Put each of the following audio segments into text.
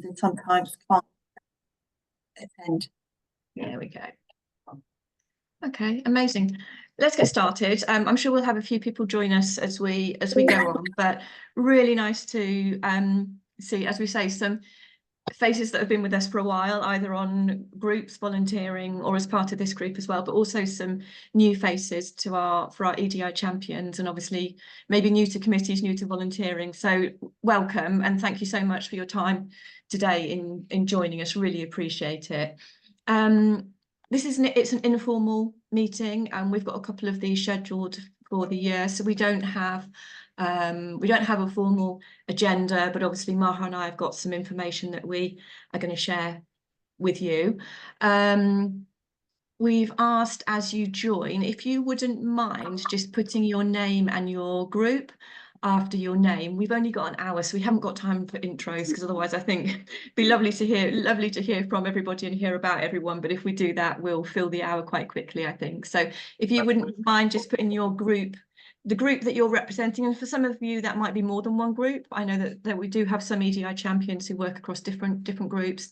and sometimes can't attend. There we go. Okay, amazing. Let's get started. I'm sure we'll have a few people join us as we go on, but really nice to see, as we say, some faces that have been with us for a while, either on groups volunteering or as part of this group as well, but also some new faces to for our EDI champions, and obviously maybe new to committees, new to volunteering. So welcome, and thank you so much for your time today in joining us. Really appreciate it. It's an informal meeting, and we've got a couple of these scheduled for the year, so we don't have a formal agenda, but obviously Maha and I have got some information that we are going to share with you. We've asked, as you join, if you wouldn't mind just putting your name and your group after your name. We've only got an hour, so we haven't got time for intros, because otherwise I think it'd be lovely to hear from everybody and hear about everyone. But if we do that, we'll fill the hour quite quickly, I think. So if you wouldn't mind just putting your group, the group that you're representing, and for some of you that might be more than one group. I know that we do have some EDI champions who work across different groups.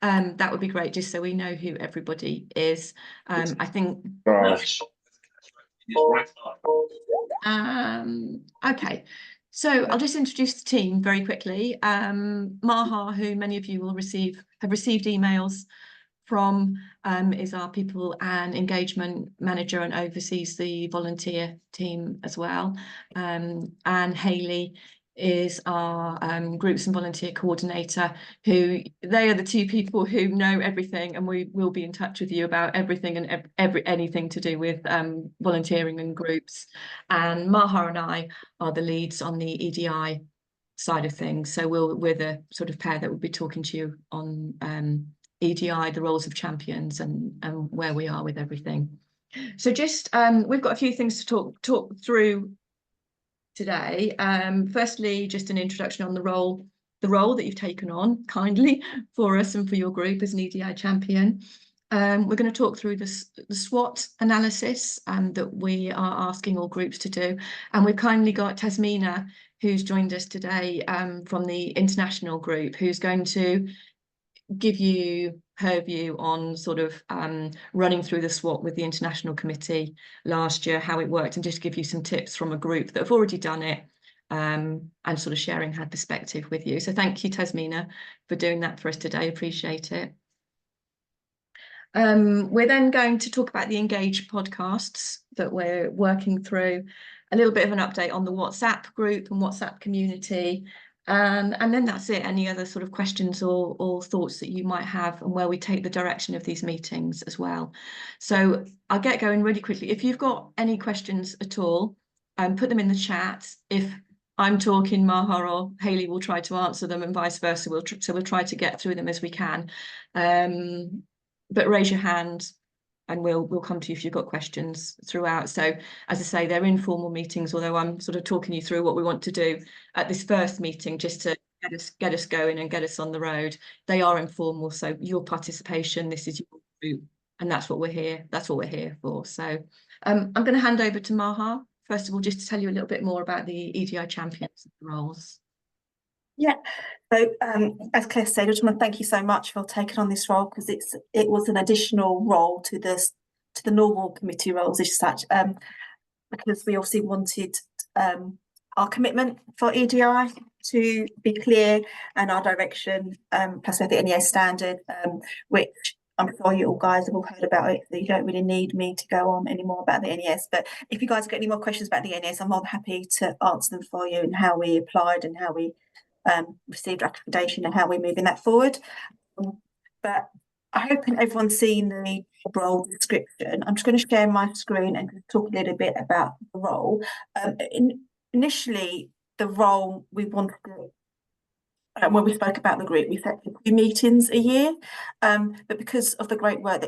That would be great, just so we know who everybody is. I think. Okay, so I'll just introduce the team very quickly. Maha, who many of you will have received emails from, is our people and engagement manager and oversees the volunteer team as well. And Hayley is our groups and volunteer coordinator, they are the two people who know everything, and we will be in touch with you about everything and anything to do with volunteering and groups. And Maha and I are the leads on the EDI side of things, so we're the sort of pair that will be talking to you on EDI, the roles of champions, and where we are with everything. So just we've got a few things to talk through today. Firstly, just an introduction on the role that you've taken on kindly for us and for your group as an EDI champion. We're going to talk through the SWOT analysis that we are asking all groups to do, and we've kindly got Tasmina, who's joined us today from the international group, who's going to give you her view on sort of running through the SWOT with the international committee last year, how it worked, and just give you some tips from a group that have already done it, and sort of sharing her perspective with you. So thank you, Tasmina, for doing that for us today. Appreciate it. We're then going to talk about the Engage podcasts that we're working through, a little bit of an update on the WhatsApp group and WhatsApp community. And then that's it. Any other sort of questions or thoughts that you might have, and where we take the direction of these meetings as well. So I'll get going really quickly. If you've got any questions at all, put them in the chat. If I'm talking, Maha or Hayley will try to answer them, and vice versa. We'll try to get through them as we can. But raise your hand, and we'll come to you if you've got questions throughout. So as I say, they're informal meetings, although I'm sort of talking you through what we want to do at this first meeting, just to get us going and get us on the road. They are informal, so your participation, this is your group, and that's what we're here for. So I'm going to hand over to Maha first of all, just to tell you a little bit more about the EDI champions roles. Yeah, so as Claire said, I just want to thank you so much for taking on this role, because it was an additional role to the normal committee roles as such, because we obviously wanted our commitment for EDI to be clear, and our direction, plus with the NES standard, which I'm sure you all guys have all heard about it, so you don't really need me to go on anymore about the NES. But if you guys have got any more questions about the NES, I'm more than happy to answer them for you, and how we applied and how we received recommendation and how we're moving that forward. But I hope everyone's seen the role description. I'm just going to share my screen and talk a little bit about the role. Initially, the role we wanted to, when we spoke about the group, we set 2 meetings a year, but because of the great work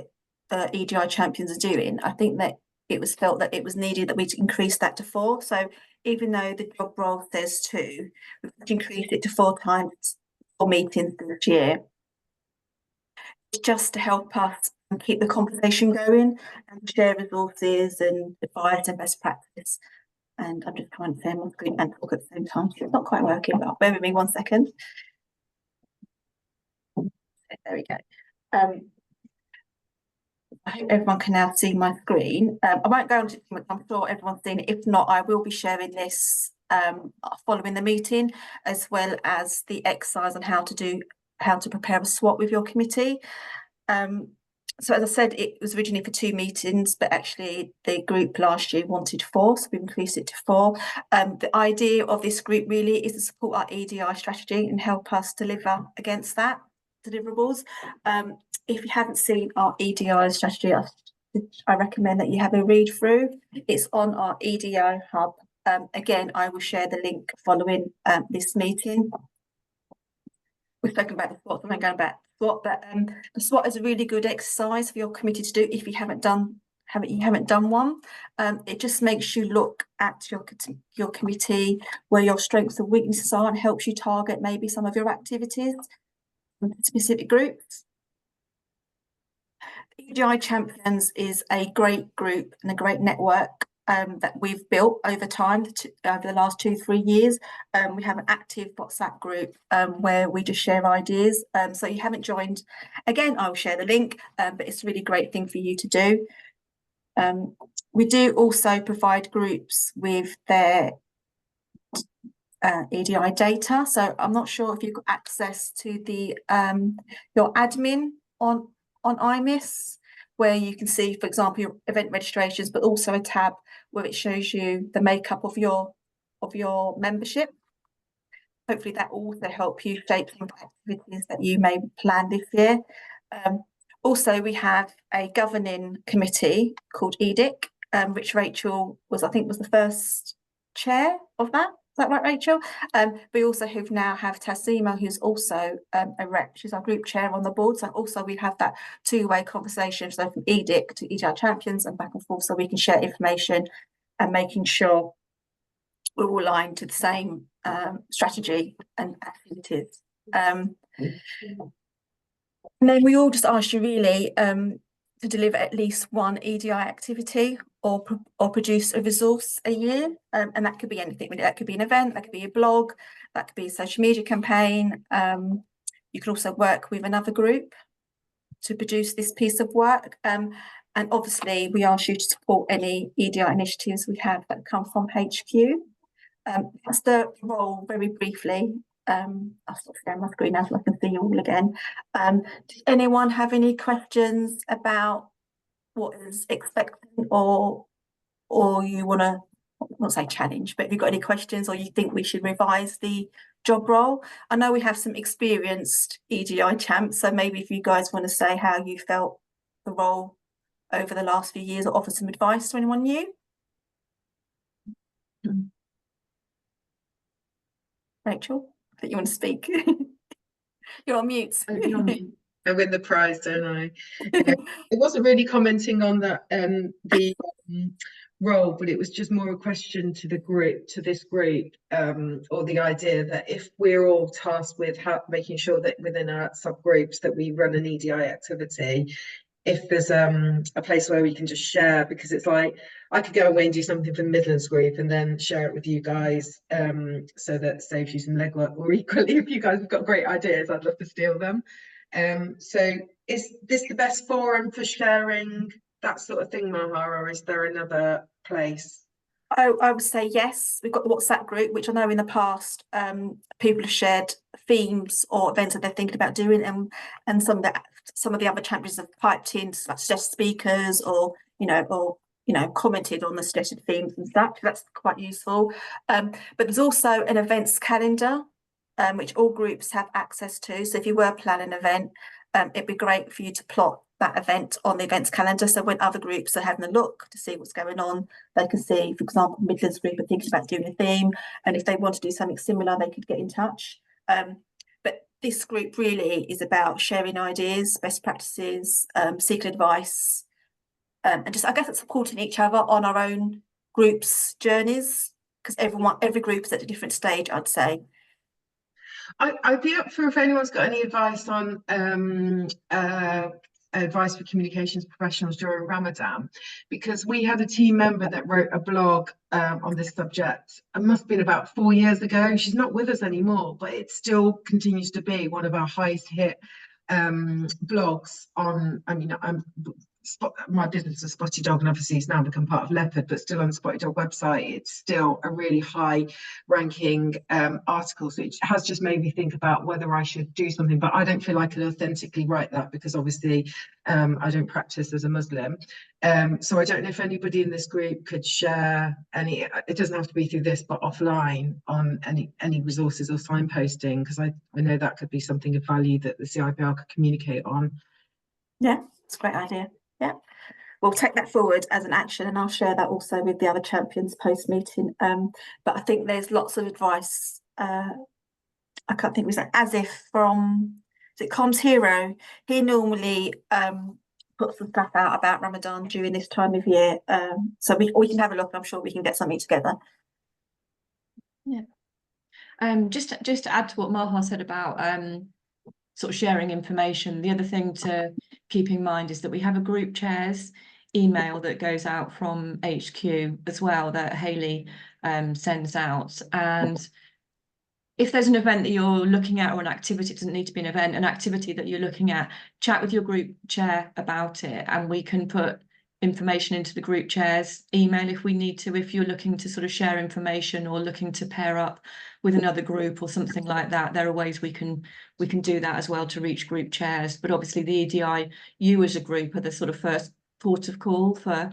that EDI champions are doing, I think that it was felt that it was needed that we increase that to 4. So even though the job role says 2, we've increased it to 4 meetings this year. It's just to help us keep the conversation going and share resources and advice and best practice. And I'm just trying to share my screen and talk at the same time, so it's not quite working, but bear with me 1 second. we go. I hope everyone can now see my screen. I won't go into it too much, I'm sure everyone's seen it. If not, I will be sharing this following the meeting, as well as the exercise on how to prepare a SWOT with your committee. So as I said, it was originally for 2 meetings, but actually the group last year wanted 4, so we increased it to 4. The idea of this group really is to support our EDI strategy and help us deliver against that deliverables. If you haven't seen our EDI strategy, I recommend that you have a read through. It's on our EDI hub. Again, I will share the link following this meeting. We've spoken about the SWOT, I'm going back to SWOT, but the SWOT is a really good exercise for your committee to do if you haven't done one. It just makes you look at your committee, where your strengths and weaknesses are, and helps you target maybe some of your activities in specific groups. EDI Champions is a great group and a great network that we've built over time, over the last 2-3 years. We have an active WhatsApp group where we just share ideas. So you haven't joined, again, I'll share the link, but it's a really great thing for you to do. We do also provide groups with their EDI data. So I'm not sure if you've got access to the your admin on IMIS, where you can see, for example, your event registrations, but also a tab where it shows you the makeup of your membership. Hopefully that will also help you shape some activities that you may plan this year. Also, we have a governing committee called EDI, which Rachel was the first chair of that. Is that right, Rachel? We also now have Tassima, who's also a rep. She's our group chair on the board. So also we have that 2-way conversation, so from EDI to EDI Champions and back and forth, so we can share information and making sure we're all aligned to the same strategy and activities. And then we all just ask you really to deliver at least one EDI activity or produce a resource a year, and that could be anything. That could be an event, that could be a blog, that could be a social media campaign. You can also work with another group to produce this piece of work, and obviously we ask you to support any EDI initiatives we have that come from HQ. That's the role very briefly. I'll stop sharing my screen now so I can see you all again. Does anyone have any questions about what is expected, or you want to, not say challenge, but if you've got any questions or you think we should revise the job role? I know we have some experienced EDI champs, so maybe if you guys want to say how you felt the role over the last few years, or offer some advice to anyone new. Rachel, I think you want to speak. You're on mute. I win the prize, don't I? It wasn't really commenting on that the role, but it was just more a question to the group, to this group, or the idea that if we're all tasked with making sure that within our subgroups that we run an EDI activity, if there's a place where we can just share, because it's like I could go away and do something for the Midlands group and then share it with you guys, so that saves you some legwork. Or equally, if you guys have got great ideas, I'd love to steal them. So is this the best forum for sharing that sort of thing, Maha, or is there another place? I would say yes. We've got the WhatsApp group, which I know in the past people have shared themes or events that they're thinking about doing, and some of the other champions have piped in like suggested speakers, or commented on the suggested themes and stuff. That's quite useful. But there's also an events calendar, which all groups have access to. So if you were planning an event, it'd be great for you to plot that event on the events calendar, so when other groups are having a look to see what's going on, they can see, for example, Midlands group are thinking about doing a theme, and if they want to do something similar, they could get in touch. But this group really is about sharing ideas, best practices, seeking advice, and just, I guess, it's supporting each other on our own groups' journeys, because every group is at a different stage, I'd say. I'd be up for if anyone's got any advice on advice for communications professionals during Ramadan, because we had a team member that wrote a blog on this subject. It must have been about 4 years ago. She's not with us anymore, but it still continues to be one of our highest hit blogs on, I mean, my business is Spotty Dog, and obviously it's now become part of Leopard, but still on the Spotty Dog website, it's still a really high ranking article. So it has just made me think about whether I should do something, but I don't feel I can authentically write that because obviously I don't practice as a Muslim. So I don't know if anybody in this group could share any, it doesn't have to be through this, but offline on any resources or signposting, because I know that could be something of value that the CIPR could communicate on. Yeah, it's a great idea. Yeah, we'll take that forward as an action, and I'll share that also with the other champions post meeting. But I think there's lots of advice. I can't think, was that as if from, is it Comms Hero? He normally puts some stuff out about Ramadan during this time of year. So we can have a look. I'm sure we can get something together. Yeah. Just to add to what Maha said about sort of sharing information, the other thing to keep in mind is that we have a group chairs email that goes out from HQ as well that Hayley sends out. And if there's an event that you're looking at, or an activity, it doesn't need to be an event, an activity that you're looking at, chat with your group chair about it, and we can put information into the group chairs email if we need to, if you're looking to sort of share information or looking to pair up with another group or something like that. There are ways we can do that as well to reach group chairs. But obviously the EDI, you as a group are the sort of first port of call for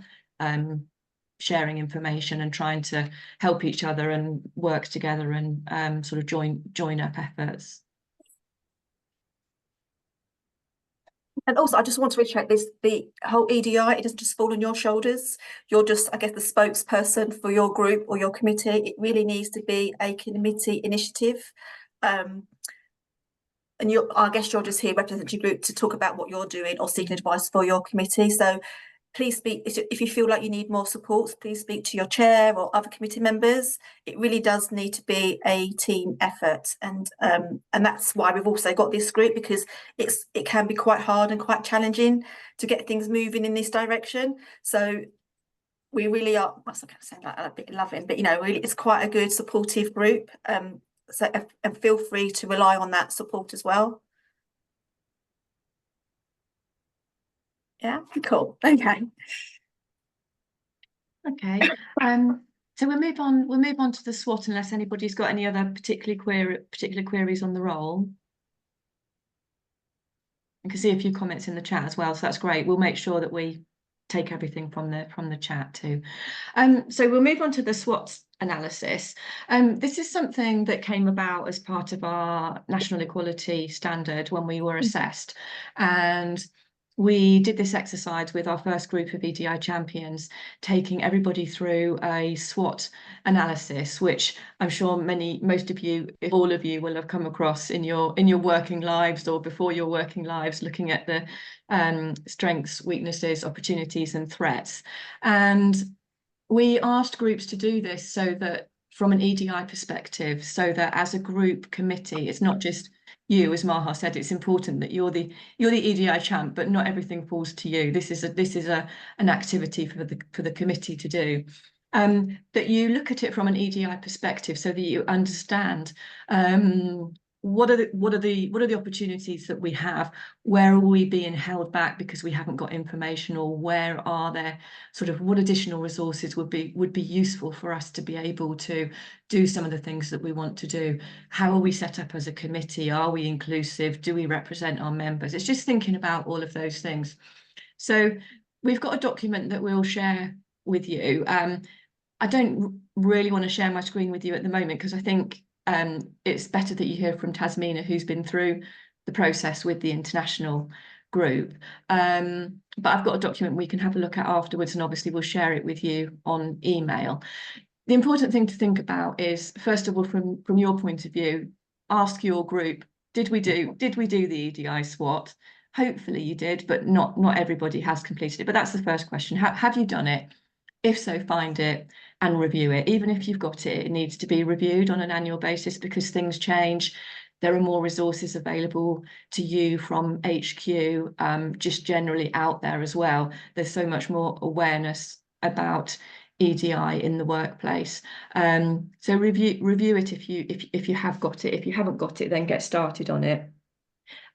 sharing information and trying to help each other and work together and sort of join up efforts. And also, I just want to reiterate this, the whole EDI, it doesn't just fall on your shoulders. You're just, I guess, the spokesperson for your group or your committee. It really needs to be a committee initiative. And I guess you're just here representing your group to talk about what you're doing or seeking advice for your committee. So please speak, if you feel like you need more support, please speak to your chair or other committee members. It really does need to be a team effort, and that's why we've also got this group, because it can be quite hard and quite challenging to get things moving in this direction. So we really are, I was going to say like a bit loving, but really it's quite a good supportive group. So and feel free to rely on that support as well. Yeah, cool. Okay. Okay. So we'll move on to the SWOT, unless anybody's got any other particular queries on the role. I can see a few comments in the chat as well, so that's great. We'll make sure that we take everything from the chat too. So we'll move on to the SWOT analysis. This is something that came about as part of our National Equality Standard when we were assessed, and we did this exercise with our first group of EDI champions, taking everybody through a SWOT analysis, which I'm sure most of you, if all of you, will have come across in your working lives or before your working lives, looking at the strengths, weaknesses, opportunities and threats. And we asked groups to do this so that from an EDI perspective, so that as a group committee, it's not just you, as Maha said, it's important that you're the EDI champ, but not everything falls to you. This is an activity for the committee to do. That you look at it from an EDI perspective, so that you understand what are the opportunities that we have, where are we being held back because we haven't got information, or where are there sort of what additional resources would be useful for us to be able to do some of the things that we want to do. How are we set up as a committee? Are we inclusive? Do we represent our members? It's just thinking about all of those things. So we've got a document that we'll share with you. I don't really want to share my screen with you at the moment, because I think it's better that you hear from Tasmina, who's been through the process with the international group. But I've got a document we can have a look at afterwards, and obviously we'll share it with you on email. The important thing to think about is, first of all, from your point of view, ask your group, did we do the EDI SWOT? Hopefully you did, but not everybody has completed it. But that's the first question. Have you done it? If so, find it and review it. Even if you've got it, it needs to be reviewed on an annual basis, because things change. There are more resources available to you from HQ, just generally out there as well. There's so much more awareness about EDI in the workplace. So review it if you have got it. If you haven't got it, then get started on it.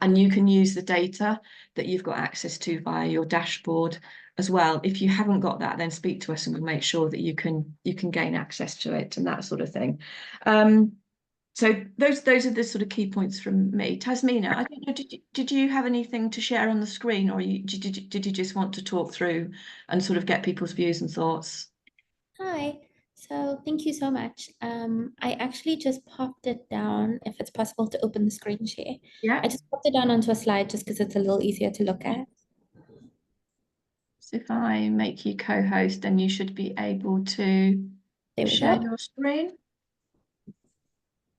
And you can use the data that you've got access to via your dashboard as well. If you haven't got that, then speak to us and we'll make sure that you can gain access to it and that sort of thing. So those are the sort of key points from me. Tasmina, I don't know, did you have anything to share on the screen, or did you just want to talk through and sort of get people's views and thoughts? Hi, so thank you so much. I actually just popped it down, if it's possible to open the screen share. Yeah. I just popped it down onto a slide just because it's a little easier to look at. So if I make you co-host, then you should be able to share your screen.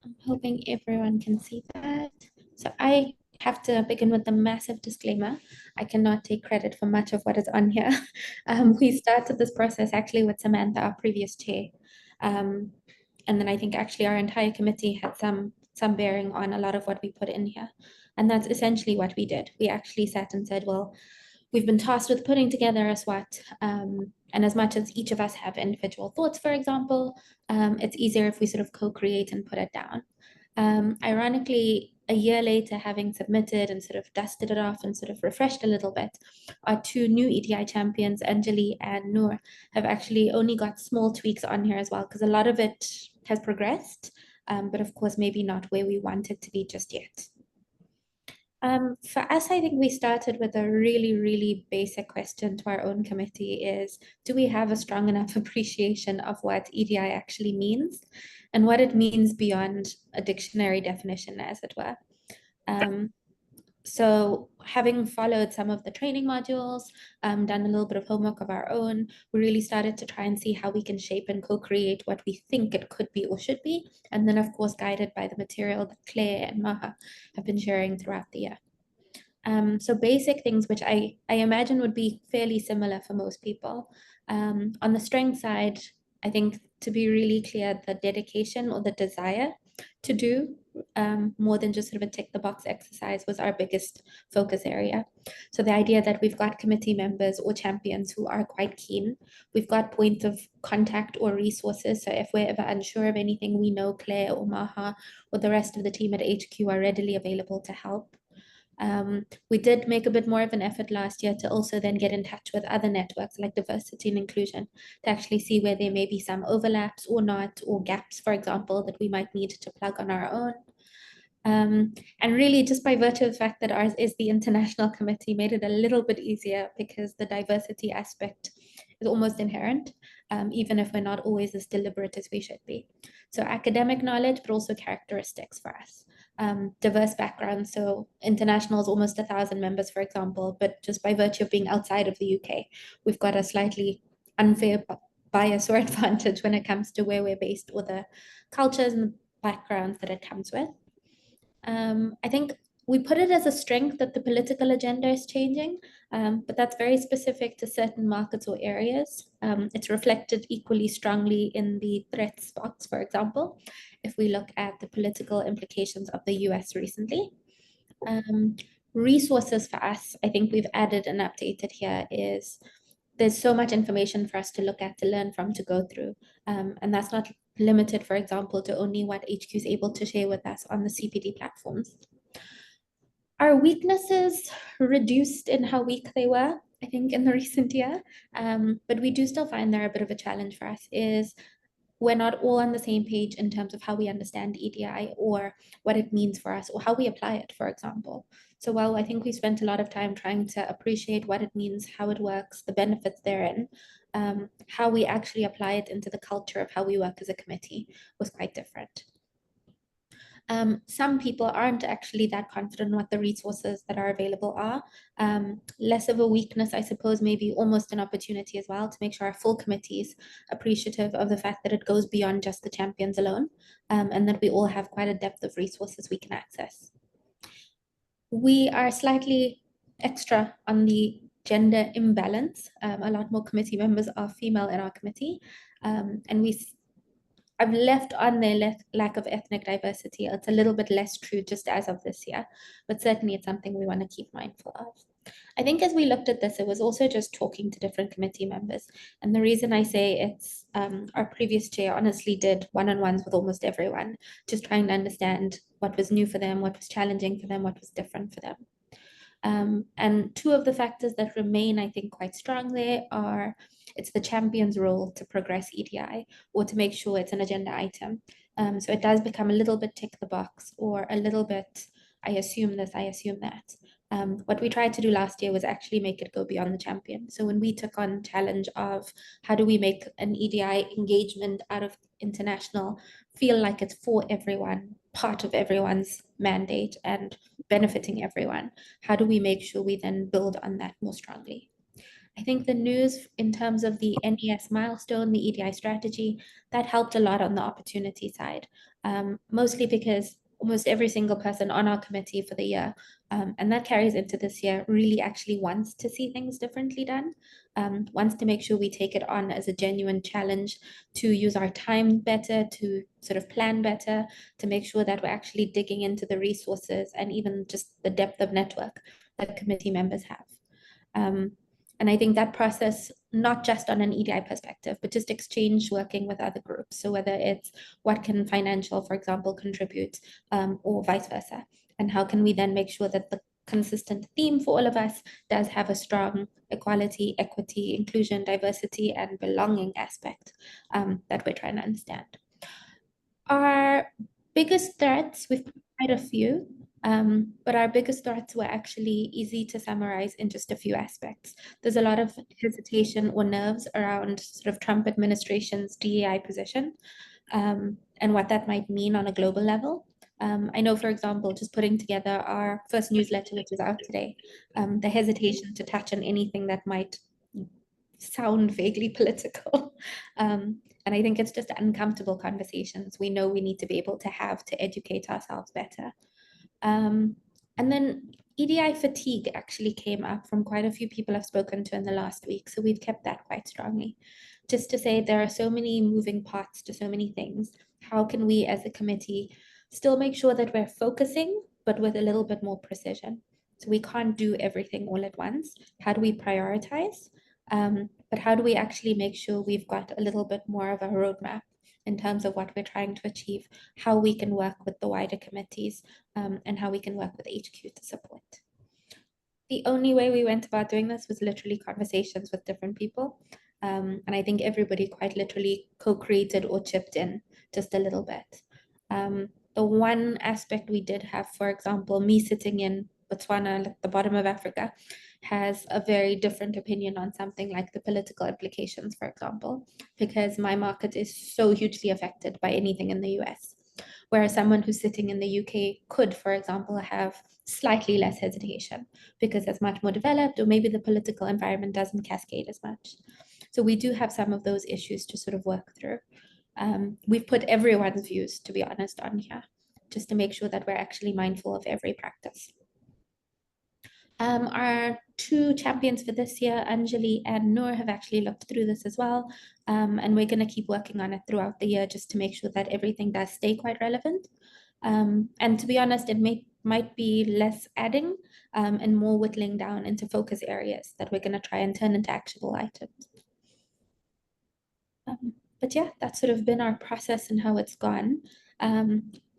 I'm hoping everyone can see that. So I have to begin with the massive disclaimer. I cannot take credit for much of what is on here. We started this process actually with Samantha, our previous chair. And then I think actually our entire committee had some bearing on a lot of what we put in here. And that's essentially what we did. We actually sat and said, well, we've been tasked with putting together a SWOT. And as much as each of us have individual thoughts, for example, it's easier if we sort of co-create and put it down. Ironically, a year later, having submitted and sort of dusted it off and sort of refreshed a little bit, our two new EDI champions, Anjali and Noor, have actually only got small tweaks on here as well, because a lot of it has progressed, but of course, maybe not where we want it to be just yet. For us, I think we started with a really, really basic question to our own committee is, do we have a strong enough appreciation of what EDI actually means and what it means beyond a dictionary definition, as it were? So having followed some of the training modules, done a little bit of homework of our own, we really started to try and see how we can shape and co-create what we think it could be or should be. And then of course, guided by the material that Claire and Maha have been sharing throughout the year. So basic things, which I imagine would be fairly similar for most people. On the strength side, I think to be really clear, the dedication or the desire to do more than just sort of a tick the box exercise was our biggest focus area. So the idea that we've got committee members or champions who are quite keen, we've got points of contact or resources. So if we're ever unsure of anything, we know Claire or Maha or the rest of the team at HQ are readily available to help. We did make a bit more of an effort last year to also then get in touch with other networks like diversity and inclusion to actually see where there may be some overlaps or not, or gaps, for example, that we might need to plug on our own. And really just by virtue of the fact that ours is the international committee made it a little bit easier because the diversity aspect is almost inherent, even if we're not always as deliberate as we should be. So academic knowledge, but also characteristics for us. Diverse backgrounds, so international is almost 1,000 members, for example, but just by virtue of being outside of the UK, we've got a slightly unfair bias or advantage when it comes to where we're based or the cultures and backgrounds that it comes with. I think we put it as a strength that the political agenda is changing, but that's very specific to certain markets or areas. It's reflected equally strongly in the threats box, for example, if we look at the political implications of the US recently. Resources for us, I think we've added and updated here is there's so much information for us to look at, to learn from, to go through. And that's not limited, for example, to only what HQ is able to share with us on the CPD platforms. Our weaknesses reduced in how weak they were, I think, in the recent year. But we do still find they're a bit of a challenge for us is we're not all on the same page in terms of how we understand EDI or what it means for us or how we apply it, for example. So while I think we spent a lot of time trying to appreciate what it means, how it works, the benefits therein, how we actually apply it into the culture of how we work as a committee was quite different. Some people aren't actually that confident in what the resources that are available are. Less of a weakness, I suppose, maybe almost an opportunity as well to make sure our full committee is appreciative of the fact that it goes beyond just the champions alone, and that we all have quite a depth of resources we can access. We are slightly extra on the gender imbalance. A lot more committee members are female in our committee, and I've left on their lack of ethnic diversity. It's a little bit less true just as of this year, but certainly it's something we want to keep mindful of. I think as we looked at this, it was also just talking to different committee members. And the reason I say it's our previous chair honestly did one-on-ones with almost everyone, just trying to understand what was new for them, what was challenging for them, what was different for them. And two of the factors that remain, I think, quite strong there are it's the champion's role to progress EDI or to make sure it's an agenda item. So it does become a little bit tick the box or a little bit, I assume this, I assume that. What we tried to do last year was actually make it go beyond the champion. So when we took on challenge of how do we make an EDI engagement out of international feel like it's for everyone, part of everyone's mandate and benefiting everyone, how do we make sure we then build on that more strongly? I think the news in terms of the NES milestone, the EDI strategy, that helped a lot on the opportunity side, mostly because almost every single person on our committee for the year, and that carries into this year, really actually wants to see things differently done, wants to make sure we take it on as a genuine challenge to use our time better, to sort of plan better, to make sure that we're actually digging into the resources and even just the depth of network that committee members have. And I think that process, not just on an EDI perspective, but just exchange working with other groups. So whether it's what can financial, for example, contribute or vice versa. And how can we then make sure that the consistent theme for all of us does have a strong equality, equity, inclusion, diversity, and belonging aspect that we're trying to understand. Our biggest threats, we've quite a few, but our biggest threats were actually easy to summarize in just a few aspects. There's a lot of hesitation or nerves around sort of Trump administration's DEI position and what that might mean on a global level. I know, for example, just putting together our first newsletter, which is out today, the hesitation to touch on anything that might sound vaguely political. And I think it's just uncomfortable conversations we know we need to be able to have to educate ourselves better. And then EDI fatigue actually came up from quite a few people I've spoken to in the last week. So we've kept that quite strongly. Just to say there are so many moving parts to so many things. How can we as a committee still make sure that we're focusing, but with a little bit more precision? So we can't do everything all at once. How do we prioritize? But how do we actually make sure we've got a little bit more of a roadmap in terms of what we're trying to achieve, how we can work with the wider committees, and how we can work with HQ to support. The only way we went about doing this was literally conversations with different people. And I think everybody quite literally co-created or chipped in just a little bit. The one aspect we did have, for example, me sitting in Botswana, at the bottom of Africa, has a very different opinion on something like the political implications, for example, because my market is so hugely affected by anything in the US. Whereas someone who's sitting in the UK could, for example, have slightly less hesitation because it's much more developed, or maybe the political environment doesn't cascade as much. So we do have some of those issues to sort of work through. We've put everyone's views, to be honest, on here, just to make sure that we're actually mindful of every practice. Our two champions for this year, Anjali and Noor, have actually looked through this as well. And we're going to keep working on it throughout the year just to make sure that everything does stay quite relevant. And to be honest, it might be less adding and more whittling down into focus areas that we're going to try and turn into actionable items. But yeah, that's sort of been our process and how it's gone.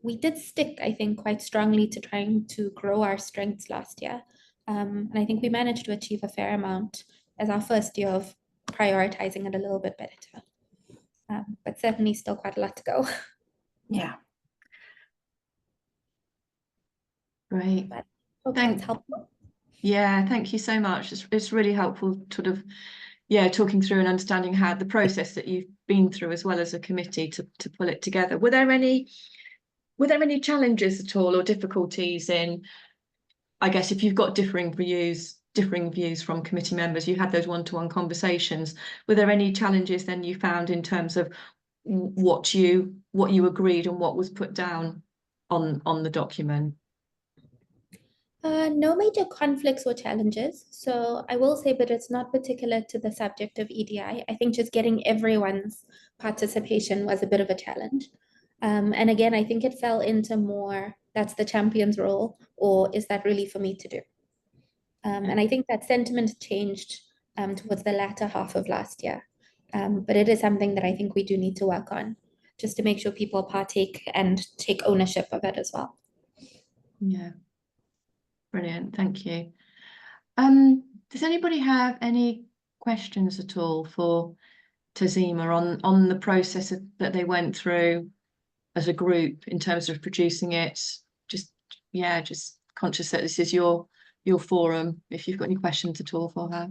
We did stick, I think, quite strongly to trying to grow our strengths last year. And I think we managed to achieve a fair amount as our first year of prioritizing it a little bit better. But certainly still quite a lot to go. Yeah. Great. But hope Thank- that's helpful. Yeah, thank you so much. It's really helpful sort of, yeah, talking through and understanding how the process that you've been through as well as a committee to pull it together. Were there any challenges at all or difficulties in, I guess, if you've got differing views from committee members, you had those one-to-one conversations. Were there any challenges then you found in terms of what you agreed and what was put down on the document? No major conflicts or challenges. So I will say, but it's not particular to the subject of EDI. I think just getting everyone's participation was a bit of a challenge. And again, I think it fell into more, that's the champion's role, or is that really for me to do? And I think that sentiment changed towards the latter half of last year. But it is something that I think we do need to work on, just to make sure people partake and take ownership of it as well. Yeah, brilliant, thank you. Does anybody have any questions at all for Tazima on the process that they went through as a group in terms of producing it? Just conscious that this is your forum, if you've got any questions at all for her.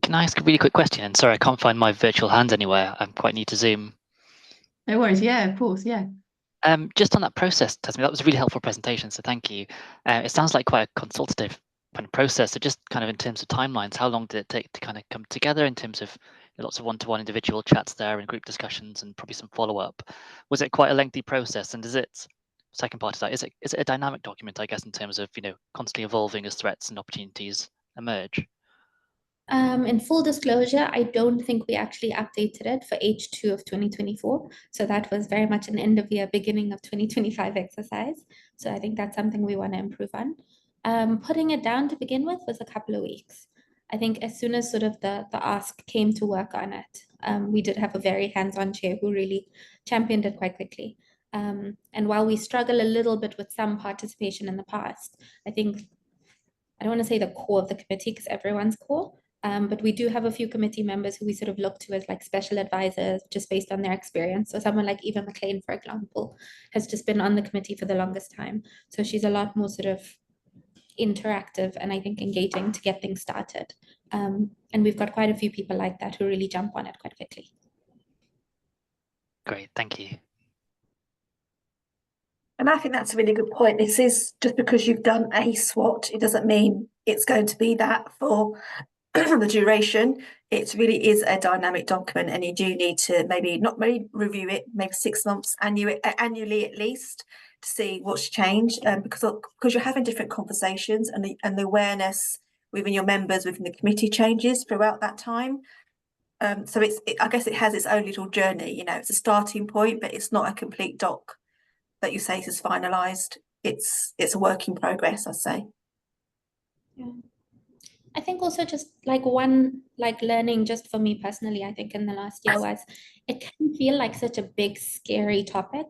Can I ask a really quick question? And sorry, I can't find my virtual hand anywhere. I'm quite new to Zoom. No worries. Yeah, of course. Yeah. Just on that process, Tasmi, that was a really helpful presentation, so thank you. It sounds like quite a consultative kind of process. So just kind of in terms of timelines, how long did it take to kind of come together in terms of lots of one-to-one individual chats there and group discussions and probably some follow-up? Was it quite a lengthy process? And is it, second part of that, is it a dynamic document, I guess, in terms of, constantly evolving as threats and opportunities emerge? In full disclosure, I don't think we actually updated it for H2 of 2024. So that was very much an end of year, beginning of 2025 exercise. So I think that's something we want to improve on. Putting it down to begin with was a couple of weeks. I think as soon as sort of the ask came to work on it, we did have a very hands-on chair who really championed it quite quickly. And while we struggle a little bit with some participation in the past, I think, I don't want to say the core of the committee because everyone's core, but we do have a few committee members who we sort of look to as like special advisors just based on their experience. So someone like Eva McLean, for example, has just been on the committee for the longest time. So she's a lot more sort of interactive and I think engaging to get things started. And we've got quite a few people like that who really jump on it quite quickly. Great, thank you. And I think that's a really good point. This is just because you've done a SWOT, it doesn't mean it's going to be that for the duration. It really is a dynamic document, and you do need to maybe review it, maybe 6 months annually at least, to see what's changed. Because you're having different conversations, and the awareness within your members, within the committee changes throughout that time. So I guess it has its own little journey. It's a starting point, but it's not a complete doc that you say is finalised. It's a work in progress, I'd say. Yeah. I think also just like one learning just for me personally, I think in the last year was it can feel like such a big, scary topic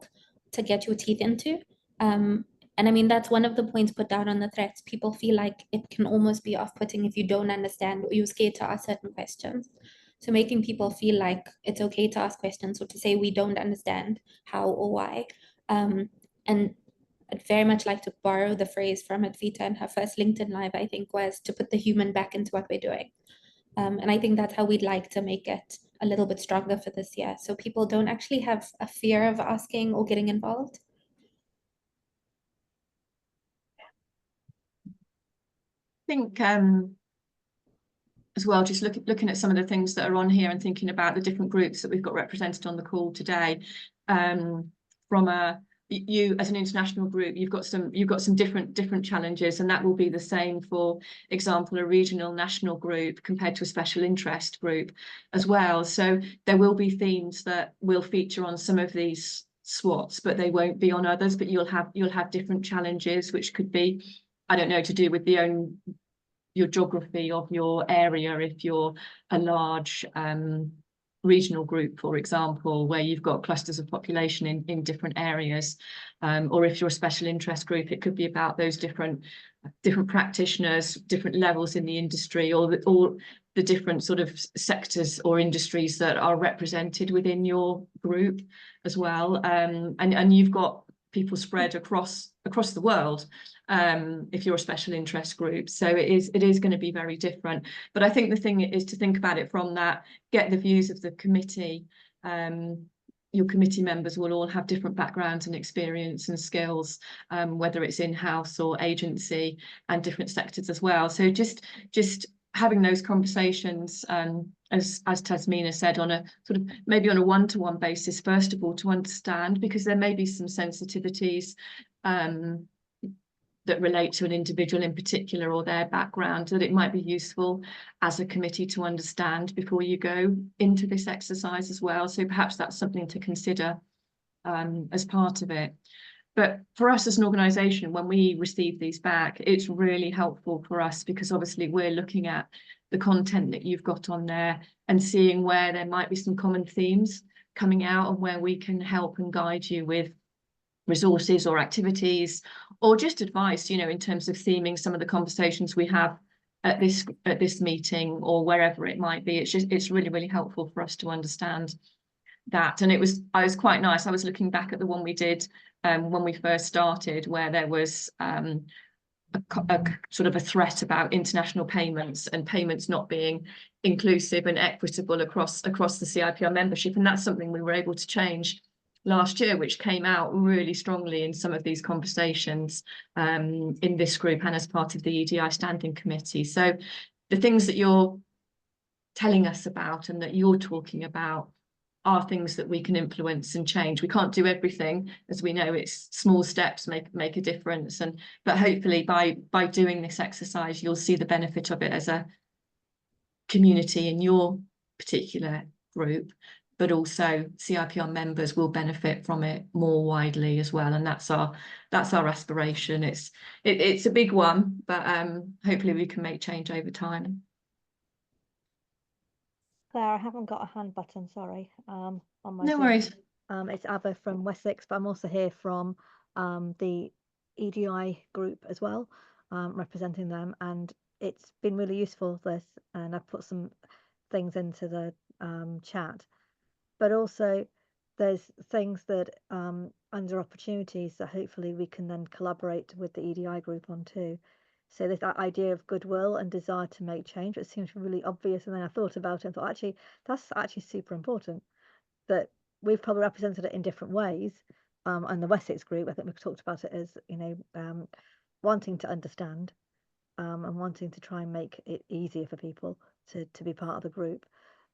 to get your teeth into. And I mean, that's one of the points put down on the threats. People feel like it can almost be off-putting if you don't understand or you're scared to ask certain questions. So making people feel like it's okay to ask questions or to say we don't understand how or why. And I'd very much like to borrow the phrase from Advita in her first LinkedIn Live, I think, was to put the human back into what we're doing. And I think that's how we'd like to make it a little bit stronger for this year. So people don't actually have a fear of asking or getting involved. I think as well, just looking at some of the things that are on here and thinking about the different groups that we've got represented on the call today. You as an international group, you've got some different challenges, and that will be the same for example a regional national group compared to a special interest group as well. So there will be themes that will feature on some of these SWOTs, but they won't be on others. But you'll have different challenges, which could be, I don't know, to do with your geography of your area. If you're a large regional group, for example, where you've got clusters of population in different areas, or if you're a special interest group, it could be about those different practitioners, different levels in the industry, or the different sort of sectors or industries that are represented within your group as well. And you've got people spread across the world if you're a special interest group. So it is going to be very different. But I think the thing is to think about it from that, get the views of the committee. Your committee members will all have different backgrounds and experience and skills, whether it's in-house or agency, and different sectors as well. So just having those conversations, as Tasmina said, on a sort of maybe on a one-to-one basis, first of all, to understand, because there may be some sensitivities that relate to an individual in particular or their background, that it might be useful as a committee to understand before you go into this exercise as well. So perhaps that's something to consider as part of it. But for us as an organisation, when we receive these back, it's really helpful for us, because obviously we're looking at the content that you've got on there and seeing where there might be some common themes coming out, and where we can help and guide you with resources or activities, or just advice, you know, in terms of theming some of the conversations we have at this meeting, or wherever it might be. It's really helpful for us to understand that. And I was quite nice. I was looking back at the one we did when we first started, where there was a sort of a threat about international payments and payments not being inclusive and equitable across the CIPR membership. And that's something we were able to change last year, which came out really strongly in some of these conversations in this group and as part of the EDI Standing Committee. So the things that you're telling us about and that you're talking about are things that we can influence and change. We can't do everything, as we know. It's small steps make a difference, but hopefully by doing this exercise, you'll see the benefit of it as a community in your particular group, but also CIPR members will benefit from it more widely as well. And that's our aspiration. It's a big one, but hopefully we can make change over time. Claire, I haven't got a hand button, sorry. On my No Zoom. worries. It's Abba from Wessex, but I'm also here from the EDI group as well, representing them, and it's been really useful, this, and I've put some things into the chat, but also there's things that under opportunities that hopefully we can then collaborate with the EDI group on too. So this idea of goodwill and desire to make change, it seems really obvious, and then I thought about it and thought, actually, that's actually super important, that we've probably represented it in different ways. And the Wessex group, I think we've talked about it as, you know, wanting to understand and wanting to try and make it easier for people to be part of the group.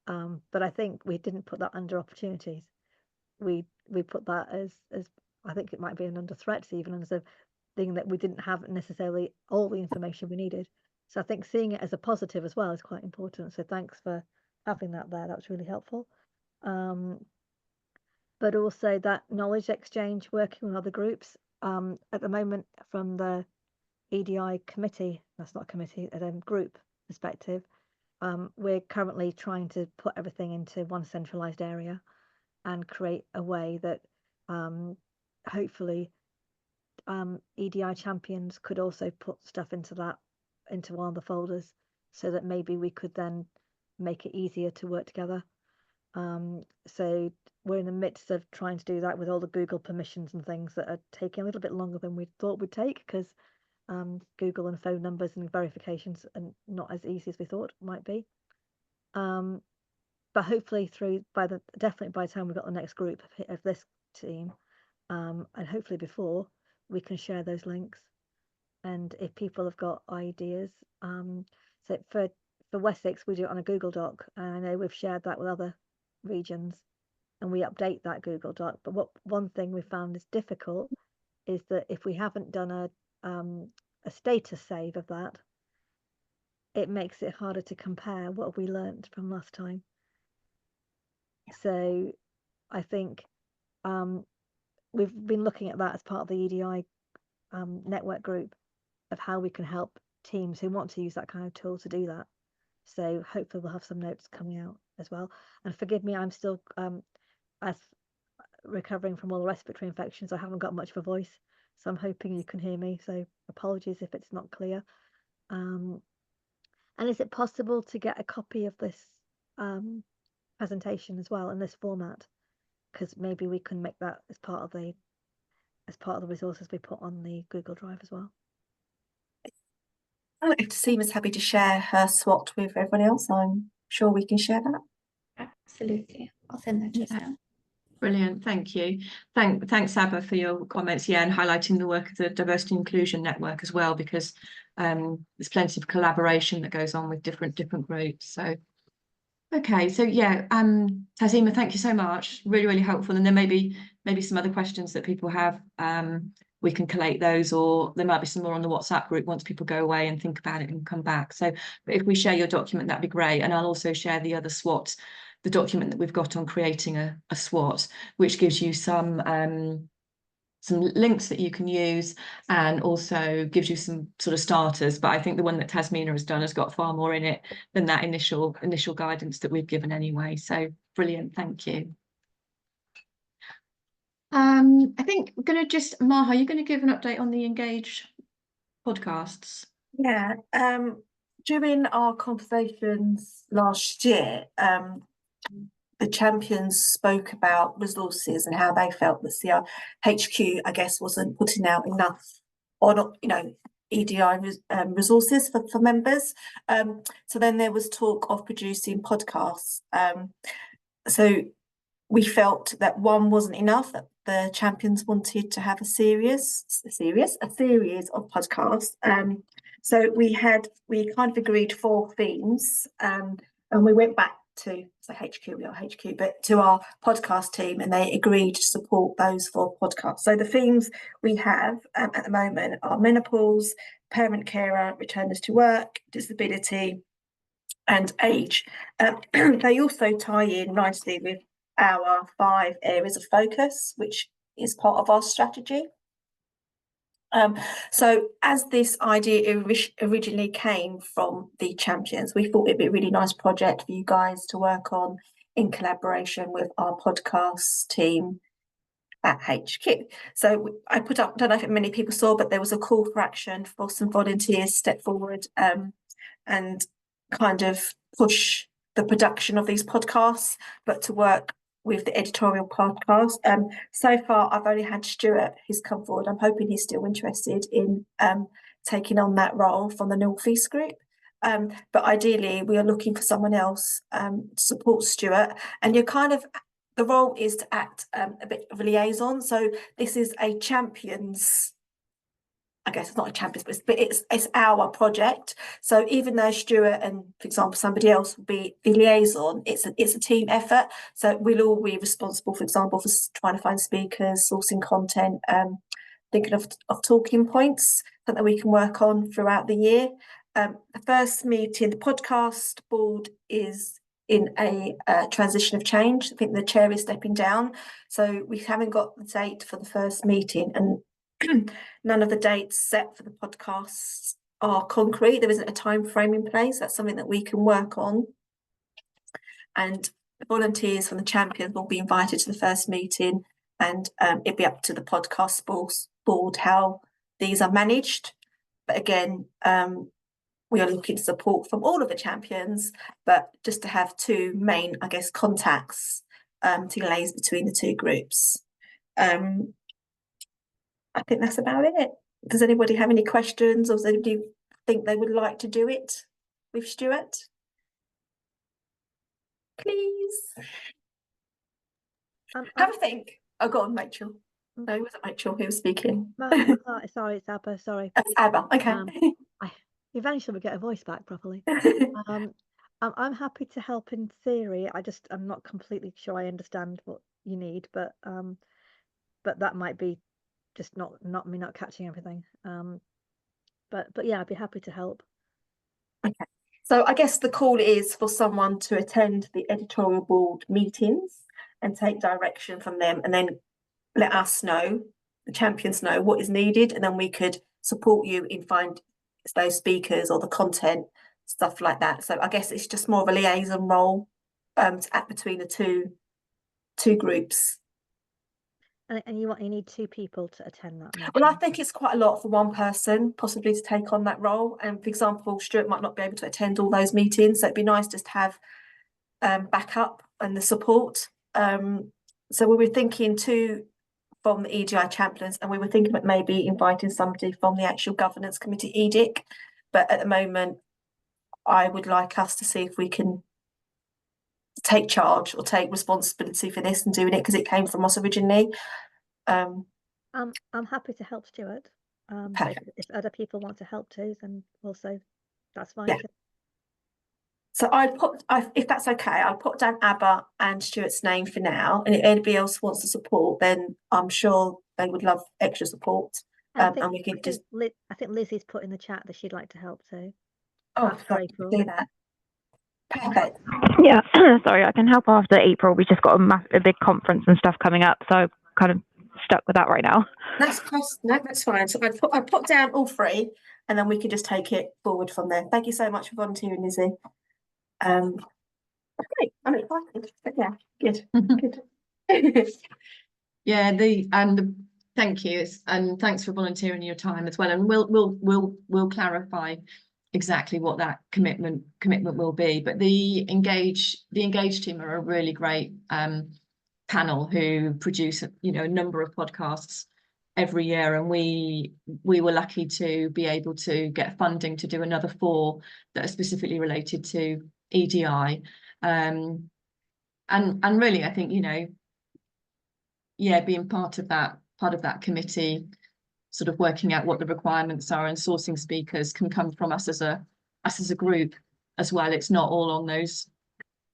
But I think we didn't put that under opportunities. We put that as I think it might be an under threats, even as a thing that we didn't have necessarily all the information we needed. So I think seeing it as a positive as well is quite important. So thanks for having that there. That was really helpful. But also that knowledge exchange, working with other groups. At the moment, from the EDI committee, that's not committee, group perspective, we're currently trying to put everything into one centralized area and create a way that hopefully EDI Champions could also put stuff into one of the folders, so that maybe we could then make it easier to work together. So we're in the midst of trying to do that with all the Google permissions and things that are taking a little bit longer than we thought would take, because Google and phone numbers and verifications are not as easy as we thought it might be. But hopefully definitely by the time we've got the next group of this team, and hopefully before, we can share those links. And if people have got ideas, so for Wessex, we do it on a Google Doc, and I know we've shared that with other regions, and we update that Google Doc. But one thing we found is difficult is that if we haven't done a status save of that, it makes it harder to compare what we learned from last time. So I think we've been looking at that as part of the EDI network group, of how we can help teams who want to use that kind of tool to do that. So hopefully we'll have some notes coming out as well. And forgive me, I'm still as recovering from all the respiratory infections. I haven't got much of a voice, so I'm hoping you can hear me. So apologies if it's not clear. And is it possible to get a copy of this presentation as well in this format? Because maybe we can make that as part of the resources we put on the Google Drive as well. If Seema's happy to share her SWOT with everybody else, I'm sure we can share that. Absolutely. I'll send that just now. Brilliant, thank you. Thanks, Abba, for your comments, and highlighting the work of the Diversity and Inclusion Network as well, because there's plenty of collaboration that goes on with different groups. So, okay, so yeah, Tazima, thank you so much. Really helpful. And then maybe some other questions that people have. We can collate those, or there might be some more on the WhatsApp group once people go away and think about it and come back. So, but if we share your document, that'd be great. And I'll also share the other SWOT, the document that we've got on creating a SWOT, which gives you some some links that you can use, and also gives you some sort of starters. But I think the one that Tasmina has done has got far more in it than that initial guidance that we've given anyway. So brilliant, thank you. I think we're going to just, Maha, you're going to give an update on the Engage podcasts. Yeah, during our conversations last year, the champions spoke about resources and how they felt that CRHQ, I guess, wasn't putting out enough, or not, EDI resources for members. So then there was talk of producing podcasts. So we felt that one wasn't enough, that the champions wanted to have a series of podcasts. So we kind of agreed 4 themes, and we went back to HQ, but to our podcast team, and they agreed to support those 4 podcasts. So the themes we have at the moment are menopause, parent carer, returners to work, disability, and age. They also tie in nicely with our 5 areas of focus, which is part of our strategy. So as this idea originally came from the champions, we thought it'd be a really nice project for you guys to work on in collaboration with our podcast team at HQ. So I put up, I don't know if many people saw, but there was a call for action for some volunteers to step forward and kind of push the production of these podcasts, but to work with the editorial podcast. So far, I've only had Stuart who's come forward. I'm hoping he's still interested in taking on that role from the North East group. But ideally, we are looking for someone else to support Stuart. And you're kind of, the role is to act a bit of a liaison. So this is a champions, I guess it's not a champions, but it's our project. So even though Stuart and, for example, somebody else will be the liaison, it's a team effort. So we'll all be responsible, for example, for trying to find speakers, sourcing content, thinking of talking points that we can work on throughout the year. The first meeting, the podcast board is in a transition of change. I think the chair is stepping down. So we haven't got the date for the first meeting, and none of the dates set for the podcasts are concrete. There isn't a time frame in place. That's something that we can work on. And the volunteers from the champions will be invited to the first meeting, and it'll be up to the podcast board how these are managed. But again, we are looking for support from all of the champions, but just to have 2 main, I guess, contacts to liaise between the 2 groups. I think that's about it. Does anybody have any questions, or does anybody think they would like to do it with Stuart? Please. Have a think. Oh, go on, Rachel. No, it wasn't Rachel who was speaking. Sorry, it's Abba. Sorry. It's Abba. Okay. Eventually, we get a voice back properly. I'm happy to help in theory. I'm not completely sure I understand what you need, but that might be just not me not catching everything. But yeah, I'd be happy to help. Okay. So I guess the call is for someone to attend the editorial board meetings and take direction from them, and then let us know, the champions know what is needed, and then we could support you in find those speakers or the content, stuff like that. So I guess it's just more of a liaison role to act between the two groups. And you need 2 people to attend that meeting? Well, I think it's quite a lot for one person possibly to take on that role. And for example, Stuart might not be able to attend all those meetings, so it'd be nice just to have backup and the support. So we were thinking 2 from the EDI champions, and we were thinking about maybe inviting somebody from the actual governance committee, EDIC. But at the moment, I would like us to see if we can take charge or take responsibility for this and doing it, because it came from us originally. I'm happy to help Stuart. But if other people want to help too, then also that's fine. Yeah. So if that's okay, I'll put down Abba and Stuart's name for now, and if anybody else wants to support, then I'm sure they would love extra support. And we can just. I think Lizzie's put in the chat that she'd like to help too. Oh, sorry, do that. Perfect. Yeah, sorry, I can help after April. We just got a big conference and stuff coming up, so kind of stuck with that right now. That's fine. So I put down all three, and then we can just take it forward from there. Thank you so much for volunteering, Lizzie. Great. I'm excited. But yeah, good. Good. Yeah, thank you, and thanks for volunteering your time as well. And we'll clarify exactly what that commitment will be. But the Engage team are a really great panel who produce a number of podcasts every year, and we were lucky to be able to get funding to do another 4 that are specifically related to EDI. And really, I think being part of that committee, sort of working out what the requirements are and sourcing speakers can come from us as a group as well. It's not all on those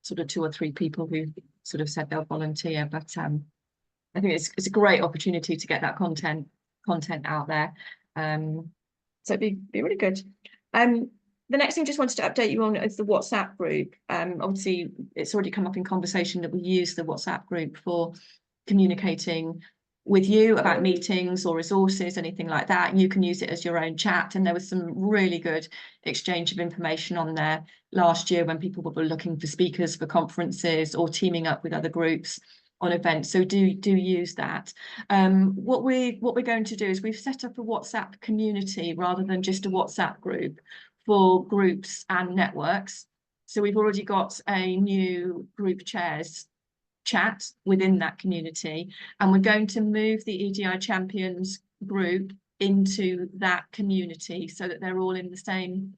sort of 2 or 3 people who sort of said they'll volunteer, but I think it's a great opportunity to get that content out there. So it'd be really good. The next thing I just wanted to update you on is the WhatsApp group. Obviously, it's already come up in conversation that we use the WhatsApp group for communicating with you about meetings or resources, anything like that. You can use it as your own chat, and there was some really good exchange of information on there last year when people were looking for speakers for conferences or teaming up with other groups on events. So do use that. What we're going to do is we've set up a WhatsApp community rather than just a WhatsApp group for groups and networks. So we've already got a new group chairs chat within that community, and we're going to move the EDI Champions group into that community so that they're all in the same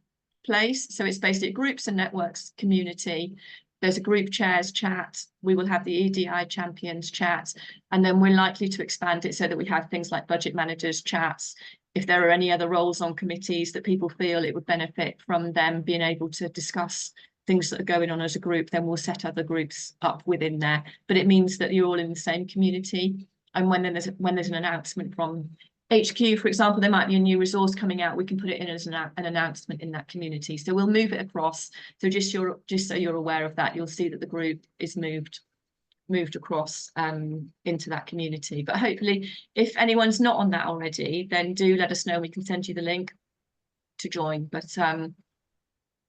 place. So it's basically groups and networks community. There's a group chairs chat. We will have the EDI Champions chat, and then we're likely to expand it so that we have things like budget managers chats. If there are any other roles on committees that people feel it would benefit from them being able to discuss things that are going on as a group, then we'll set other groups up within there. But it means that you're all in the same community. And when there's an announcement from HQ, for example, there might be a new resource coming out, we can put it in as an announcement in that community. So we'll move it across. So just so you're aware of that, you'll see that the group is moved across into that community. But hopefully, if anyone's not on that already, then do let us know. We can send you the link to join. But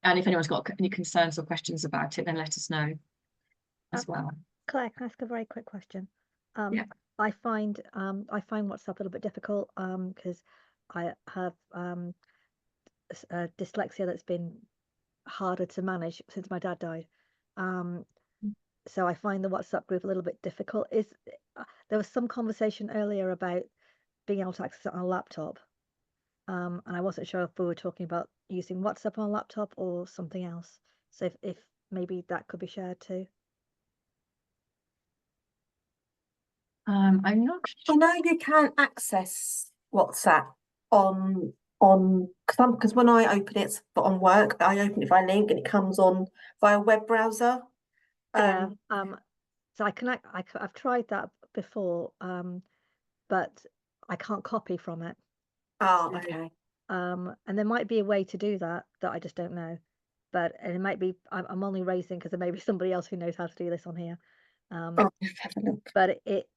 and if anyone's got any concerns or questions about it, then let us know as well. Claire, can I ask a very quick question? Yeah. I find WhatsApp a little bit difficult because I have dyslexia that's been harder to manage since my dad died. So I find the WhatsApp group a little bit difficult. There was some conversation earlier about being able to access it on a laptop. And I wasn't sure if we were talking about using WhatsApp on a laptop or something else. So if maybe that could be shared too. I'm not sure. I know you can access WhatsApp on because when I open it on work, I open it via link and it comes on via web browser. Yeah. So I've tried that before, but I can't copy from it. Oh, okay. And there might be a way to do that I just don't know. And it might be I'm only raising because there may be somebody else who knows how to do this on here. Let's have a look. But it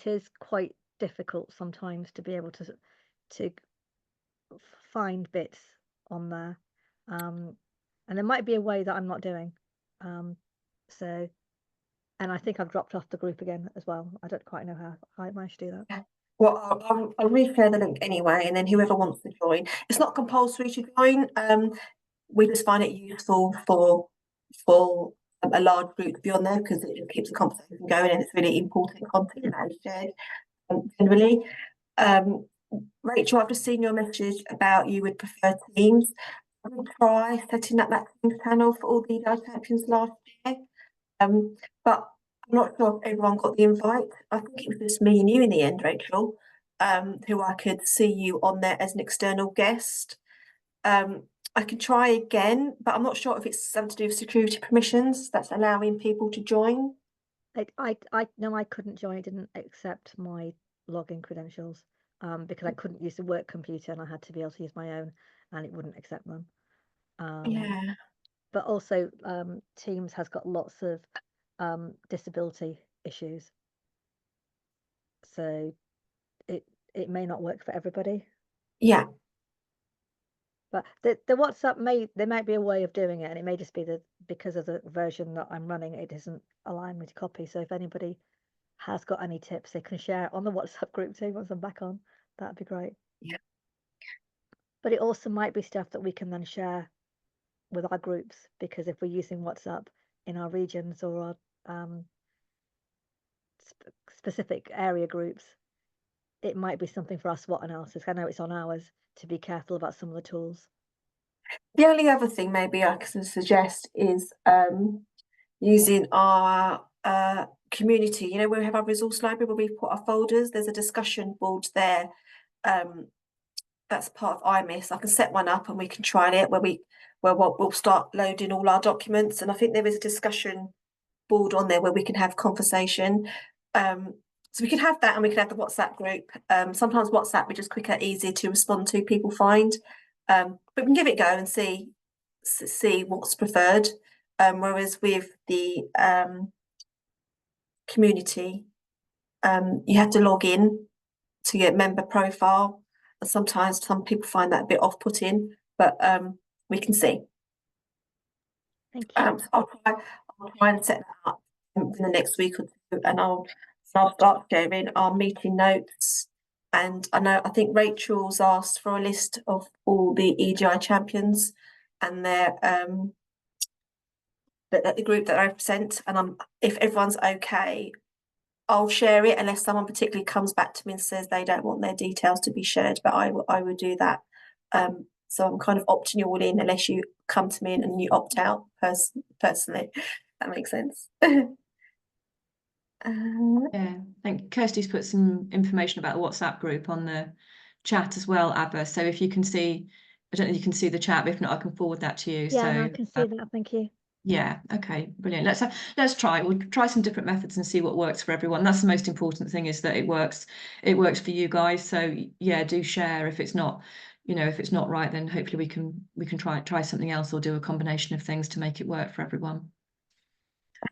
is quite difficult sometimes to be able to find bits on there. And there might be a way that I'm not doing. So, and I think I've dropped off the group again as well. I don't quite know how I managed to do that. Well, I'll reshare the link anyway, and then whoever wants to join. It's not compulsory to join. We just find it useful for a large group to be on there because it just keeps the conversation going, and it's really important content that is shared generally. Rachel, I've just seen your message about you would prefer Teams. I will try setting up that Teams channel for all the EDI champions last year. But I'm not sure if everyone got the invite. I think it was just me and you in the end, Rachel, who I could see you on there as an external guest. I can try again, but I'm not sure if it's something to do with security permissions that's allowing people to join. I no, I couldn't join. It didn't accept my login credentials because I couldn't use the work computer and I had to be able to use my own, and it wouldn't accept them. Yeah. But also, Teams has got lots of disability issues. So it may not work for everybody. Yeah, But the WhatsApp there might be a way of doing it, and it may just be that because of the version that I'm running, it doesn't align with copy. So if anybody has got any tips, they can share it on the WhatsApp group too once I'm back on. That'd be great. Yeah. But it also might be stuff that we can then share with our groups, because if we're using WhatsApp in our regions or our specific area groups, it might be something for our SWOT analysis. I know it's on ours to be careful about some of the tools. the only other thing maybe I can suggest is using our community. You know, we have our resource library where we put our folders. There's a discussion board there. That's part of IMIS. I can set one up and we can try it where we'll start loading all our documents. And I think there is a discussion board on there where we can have conversation. So we can have that, and we can have the WhatsApp group. Sometimes WhatsApp is just quicker, easier to respond to, people find. But we can give it a go and see what's preferred. Whereas with the community, you have to log in to your member profile. And sometimes some people find that a bit off-putting, but we can see. Thank you. So I'll try and set that up in the next week or two, and I'll start sharing our meeting notes. And I think Rachel's asked for a list of all the EDI champions and their the group that I represent. And if everyone's okay, I'll share it unless someone particularly comes back to me and says they don't want their details to be shared. But I would do that. So I'm kind of opting you all in unless you come to me and you opt out personally. That makes sense. Yeah, I think Kirsty's put some information about the WhatsApp group on the chat as well, Abba. So if you can see, I don't know if you can see the chat, but if not, I can forward that to you. Yeah, So no, I can see that. Thank you. yeah, okay, brilliant. Let's try. We'll try some different methods and see what works for everyone. That's the most important thing, is that it works for you guys. So yeah, do share. If it's not, if it's not right, then hopefully we can try something else or do a combination of things to make it work for everyone.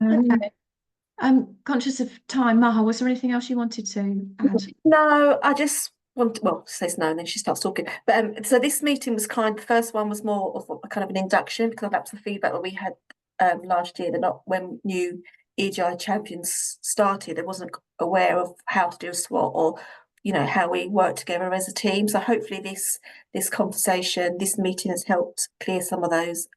Okay. I'm conscious of time. Maha, was there anything else you wanted to add? No, I just says no and then she starts talking. But so this meeting was the first one was more of a kind of an induction, because that's the feedback that we had last year. When new EDI champions started, they wasn't aware of how to do a SWOT or how we work together as a team. So hopefully this conversation, this meeting has helped clear some of those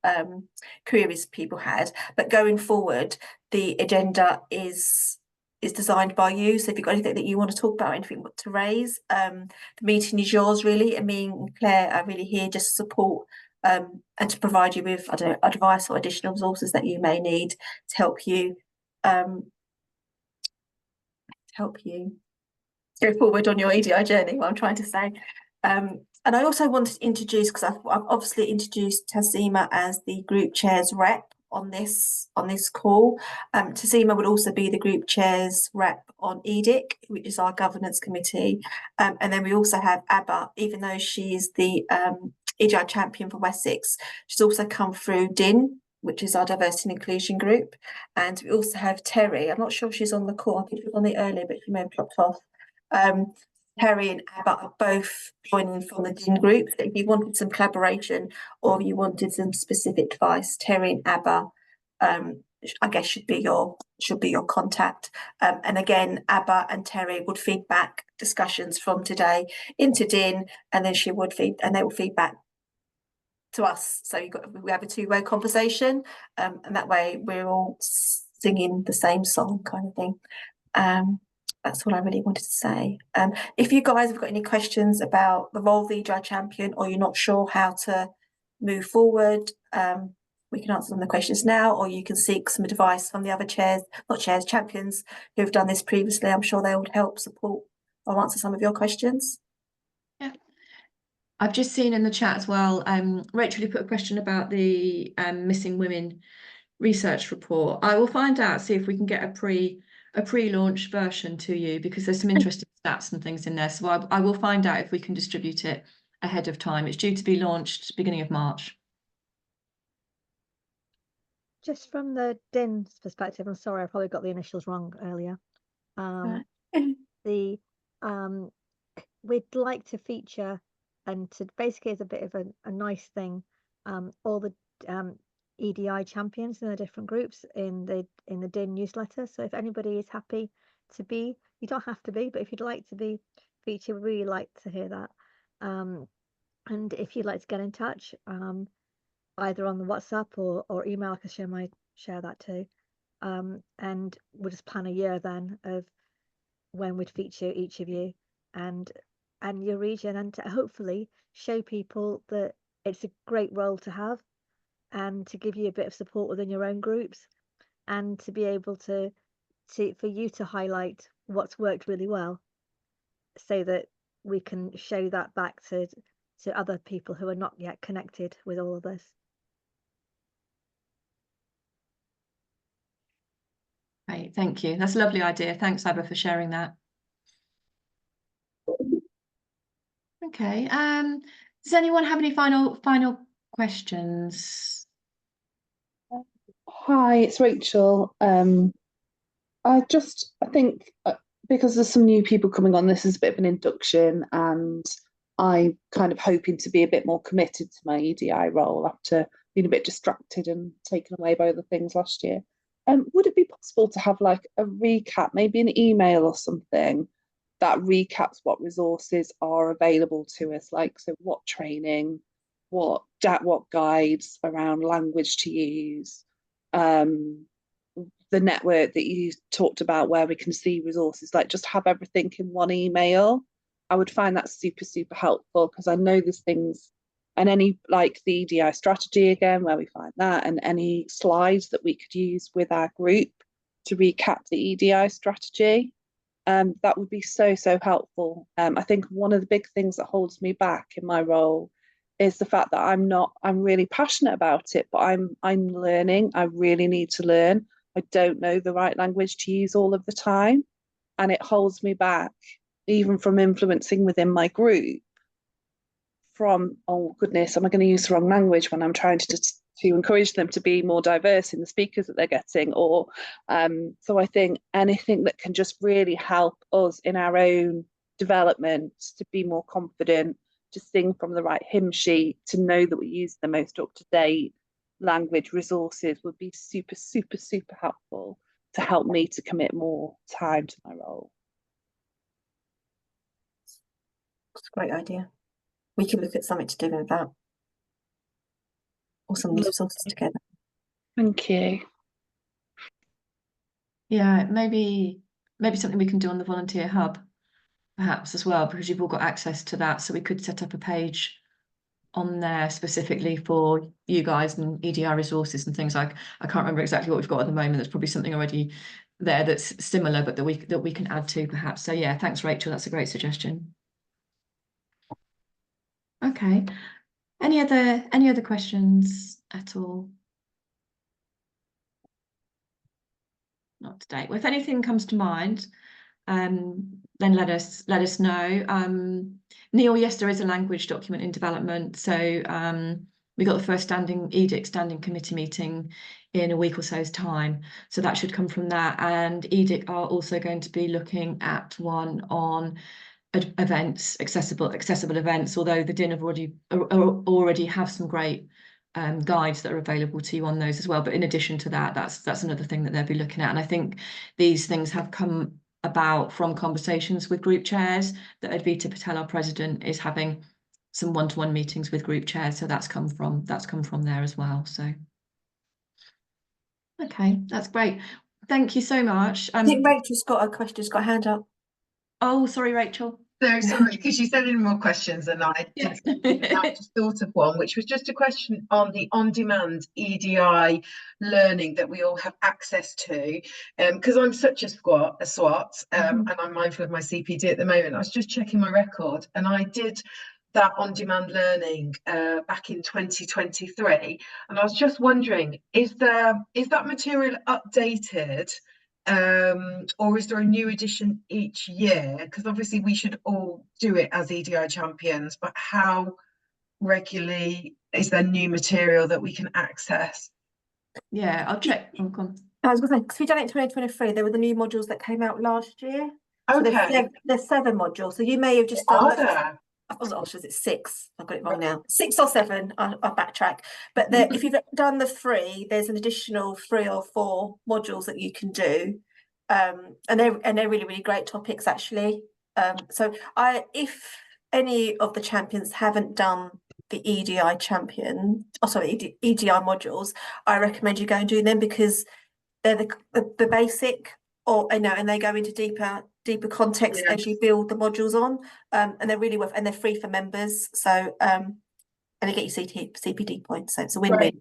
queries people had. But going forward, the agenda is designed by you. So if you've got anything that you want to talk about, anything to raise, the meeting is yours really. And me and Claire are really here just to support and to provide you with advice or additional resources that you may need to help you go forward on your EDI journey, what I'm trying to say. And I also wanted to introduce, because I've obviously introduced Tasima as the group chair's rep on this call. Tasima would also be the group chair's rep on EDIC, which is our governance committee. And then we also have Abba, even though she's the EDI champion for Wessex, she's also come through DIN, which is our diversity and inclusion group. And we also have Terry. I'm not sure if she's on the call. I think she was on it earlier, but she may have dropped off. Terry and Abba are both joining from the DIN group. So if you wanted some collaboration or you wanted some specific advice, Terry and Abba, I guess should be your contact. And again, Abba and Terry would feed back discussions from today into DIN, and then they will feed back to us. So we have a two-way conversation, and that way we're all singing the same song, kind of thing. That's what I really wanted to say. If you guys have got any questions about the role of the EDI champion, or you're not sure how to move forward, we can answer some of the questions now, or you can seek some advice from the other champions who've done this previously. I'm sure they would help support or answer some of your questions. Yeah. I've just seen in the chat as well, Rachel, you put a question about the missing women research report. I will find out, see if we can get a pre-launch version to you, because there's some interesting stats and things in there. So I will find out if we can distribute it ahead of time. It's due to be launched beginning of March. Just from the DIN's perspective, I'm sorry, I probably got the initials wrong earlier. The we'd like to feature, and to basically as a bit of a nice thing, all the EDI champions in the different groups in the DIN newsletter. So if anybody is happy to be, you don't have to be, but if you'd like to be featured, we'd really like to hear that. And if you'd like to get in touch, either on the WhatsApp or email, I can share that too. And we'll just plan a year then of when we'd feature each of you and your region, and to hopefully show people that it's a great role to have, and to give you a bit of support within your own groups, and to be able to for you to highlight what's worked really well, so that we can show that back to other people who are not yet connected with all of this. Great, thank you. That's a lovely idea. Thanks, Abba, for sharing that. Okay. Does anyone have any final questions? Hi, it's Rachel. I think because there's some new people coming on, this is a bit of an induction, and I'm kind of hoping to be a bit more committed to my EDI role after being a bit distracted and taken away by other things last year. Would it be possible to have like a recap, maybe an email or something, that recaps what resources are available to us, like, so what training, what guides around language to use, the network that you talked about where we can see resources, like just have everything in one email. I would find that super, super helpful, because I know there's things, and any, like the EDI strategy again, where we find that, and any slides that we could use with our group to recap the EDI strategy. That would be so, so helpful. I think one of the big things that holds me back in my role is the fact that I'm really passionate about it, but I'm learning. I really need to learn. I don't know the right language to use all of the time, and it holds me back even from influencing within my group from, oh goodness, am I going to use the wrong language when I'm trying to encourage them to be more diverse in the speakers that they're getting, or so I think anything that can just really help us in our own development to be more confident, to sing from the right hymn sheet, to know that we use the most up-to-date language resources would be super, super, super helpful to help me to commit more time to my role. That's a great idea. We can look at something to do with that, or some of these resources together. Thank you. Yeah, maybe something we can do on the volunteer hub, perhaps as well, because you've all got access to that. So we could set up a page on there specifically for you guys and EDI resources and things. Like, I can't remember exactly what we've got at the moment. There's probably something already there that's similar, but that we can add to perhaps. So yeah, thanks, Rachel. That's a great suggestion. Okay. Any other questions at all? Not today. Well, if anything comes to mind, then let us know. Neil, yes, there is a language document in development. So we got the first standing committee meeting in a week or so's time. So that should come from that. And EDIC are also going to be looking at one on events, accessible events, although the DIN have already have some great guides that are available to you on those as well. But in addition to that, that's another thing that they'll be looking at. And I think these things have come about from conversations with group chairs, that Advita Patel, our president, is having some one-to-one meetings with group chairs. So that's come from there as well. So okay, that's great. Thank you so much. I think Rachel's got a question, she's got a hand up. Oh, sorry, Rachel. No, sorry, because you said any more questions than I did. Yeah. I just thought of one, which was just a question on the on-demand EDI learning that we all have access to. Because I'm such a SWAT, and I'm mindful of my CPD at the moment. I was just checking my record, and I did that on-demand learning back in 2023, and I was just wondering, is that material updated? Or is there a new edition each year? Because obviously we should all do it as EDI champions, but how regularly is there new material that we can access? Yeah, I'll check. Oh, go on. I was going to say, because we done it in 2023, there were the new modules that came out last year. So Okay. there's 7 modules. So you may have just done Are there? oh, is it 6? I've got it wrong now. 6 or 7. I'll backtrack. But if you've done the 3, there's an additional 3 or 4 modules that you can do, and they're really, really great topics actually. So if any of the champions haven't done the EDI EDI modules, I recommend you go and do them, because they're the basic, and they go into deeper context as you build the modules on, and they're really worth, and they're free for members. So and they get you CPD points, so it's a win-win. Right.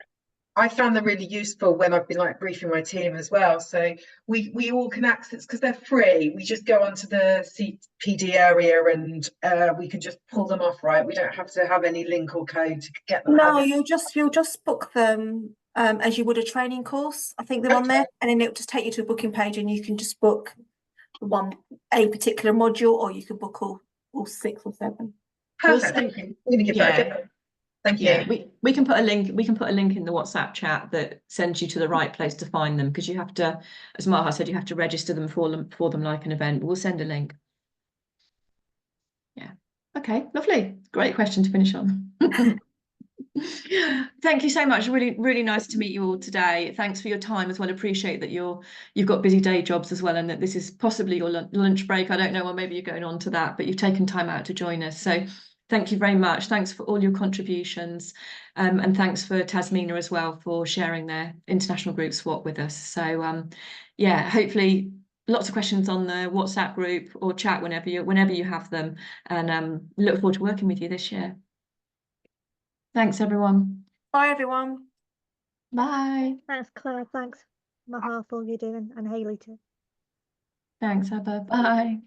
I found them really useful when I've been like briefing my team as well. So we all can access, because they're free. We just go onto the CPD area and we can just pull them off, right? We don't have to have any link or code to get them. No, you'll just book them as you would a training course. I think they're on there, and then it'll just take you to a booking page, and you can just book a particular module, or you can book all 6 or 7. Perfect. Thank you. I'm going to give that a go. Thank you. Yeah, we can put a link. We can put a link in the WhatsApp chat that sends you to the right place to find them, because you have to, as Maha said, you have to register them for them like an event. We'll send a link. Yeah. Okay. Lovely. Great question to finish on. Thank you so much. Really, really nice to meet you all today. Thanks for your time as well. Appreciate that you've got busy day jobs as well, and that this is possibly your lunch break. I don't know, or maybe you're going on to that, but you've taken time out to join us. So thank you very much. Thanks for all your contributions, and thanks for Tasmina as well for sharing their international group SWAT with us. So yeah, hopefully lots of questions on the WhatsApp group or chat whenever you have them, and look forward to working with you this year. Thanks, everyone. Bye, everyone. Bye. Thanks, Claire. Thanks, Maha, for all you're doing, and Hayley too. Thanks, Abba. Bye.